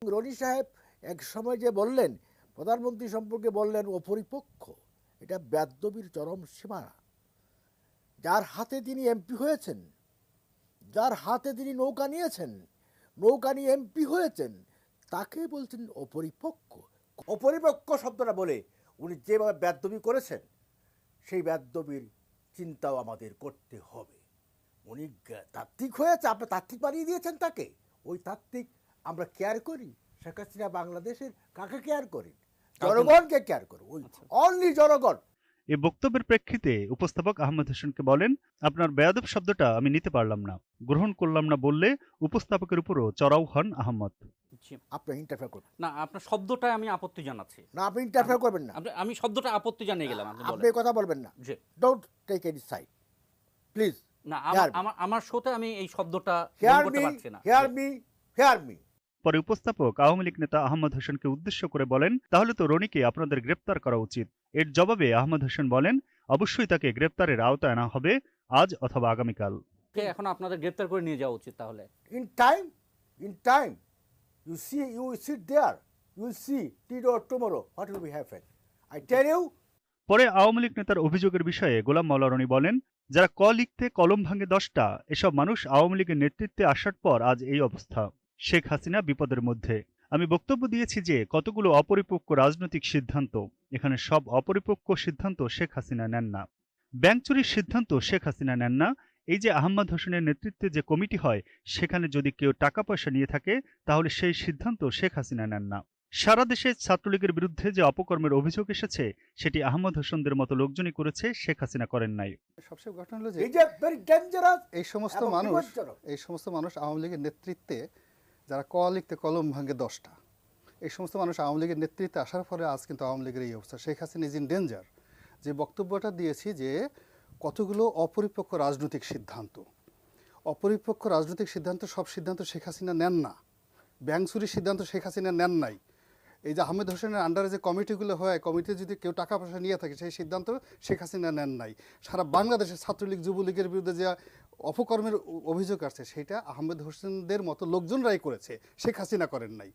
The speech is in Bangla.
রনি সাহেব এক সময় যে বললেন প্রধানমন্ত্রী সম্পর্কে বললেন অপরিপক্ষ, এটা বেয়াদবির চরম সীমানা। যার হাতে তিনি এমপি হয়েছেন, যার হাতে তিনি নৌকা নিয়েছেন, নৌকা নিয়ে এমপি হয়েছেন, তাকে বলছেন অপরিপক্ষ। অপরিপক্ষ শব্দটা বলে উনি যেভাবে বেয়াদবি করেছেন, সেই বেয়াদবির চিন্তাও আমাদের করতে হবে। উনি তাত্ত্বিক হয়েছে, আপনি তাত্ত্বিক বানিয়ে দিয়েছেন তাকে। ওই তাত্ত্বিক আমরা কেয়ার করি। শেখ হাসিনা বাংলাদেশের কাকে কেয়ার করেন? জনগণকে কেয়ার করে, ওই অনলি জনগণ। এই বক্তব্যের প্রেক্ষিতে উপস্থাপক আহমেদ হোসেনকে বলেন, আপনার বেয়াদব শব্দটা আমি নিতে পারলাম না, গ্রহণ করলাম না বললে উপস্থাপকের উপরও চড়াও হন আহমদ। আপনি ইন্টারফেয়ার করবেন না, আপনার শব্দটায় আমি আপত্তি জানাচ্ছি। না, আপনি ইন্টারফেয়ার করবেন না। আমি শব্দটা আপত্তি জানিয়ে গেলাম। আপনি কথা বলবেন না। জি। Don't take any side please. না, আমার শোতে আমি এই শব্দটা হিয়ার করতে মি, পারছি না। Hear me, hear me. পরে উপস্থাপক আওয়ামী লীগ নেতা আহমদ হোসেনকে উদ্দেশ্য করে বলেন, তাহলে তো রনিকে আপনাদের গ্রেপ্তার করা উচিত। এর জবাবে আহমদ হোসেন বলেন, অবশ্যই তাকে গ্রেপ্তারের আওতায় আনা হবে আজ অথবা আগামীকাল। এখন আপনাদের গ্রেপ্তার করে নিয়ে যাওয়া উচিত তাহলে। In time, you sit there, you will see today or tomorrow what will be happen. I tell you. পরে আওয়ামী লীগ নেতার অভিযোগের বিষয়ে গোলাম মাওলা রনি বলেন, যারা ক লিখতে কলম ভাঙে 10টা, এসব মানুষ আওয়ামী লীগের নেতৃত্বে আসার পর আজ এই অবস্থা। শেখ হাসিনা বিপদের মধ্যে। আমি বক্তব্য দিয়েছি যে কতগুলো অপরিপক্ক রাজনৈতিক সিদ্ধান্ত, এখানে সব অপরিপক্ক সিদ্ধান্ত শেখ হাসিনা নেন না। ব্যাংক চুরির সিদ্ধান্ত শেখ হাসিনা নেন না। এই যে আহমদ হোসেনের নেতৃত্বে যে কমিটি হয়, সেখানে যদি কেউ টাকা পয়সা নিয়ে থাকে, তাহলে সেই সিদ্ধান্ত শেখ হাসিনা নেন না। সারা দেশে ছাত্রলীগের বিরুদ্ধে যে অপকর্মের অভিযোগ এসেছে, সেটি আহমদ হোসেনদের মতো লোকজনই করেছে, শেখ হাসিনা করেন নাই। সবচেয়ে ঘটনা হলো যে এই সমস্ত মানুষ আওয়ামী লীগের নেতৃত্বে, যারা ক লিখতে কলম ভাঙে 10টা, এই সমস্ত মানুষ আওয়ামী লীগের নেতৃত্বে আসার পরে আজ কিন্তু আওয়ামী লীগের এই অবস্থা। Sheikh Hasina is in danger. যে বক্তব্যটা দিয়েছি যে কতগুলো অপরিপক্ক রাজনৈতিক সিদ্ধান্ত, অপরিপক্ক রাজনৈতিক সিদ্ধান্ত, সব সিদ্ধান্ত শেখ হাসিনা নেন না। ব্যাংক চুরির সিদ্ধান্ত শেখ হাসিনা নেন নাই। এই যে আহমেদ হোসেনের আন্ডারে যে কমিটিগুলো হয়, কমিটি যদি কেউ টাকা পয়সা নিয়ে থাকে, সেই সিদ্ধান্ত শেখ হাসিনা নেন নাই। সারা বাংলাদেশের ছাত্রলীগ যুবলীগের বিরুদ্ধে যে অপকর্মের অভিযোগ আসছে, সেটা আহমেদ হোসেনদের মতো লোকজনরাই করেছে, শেখ হাসিনা করেন নাই।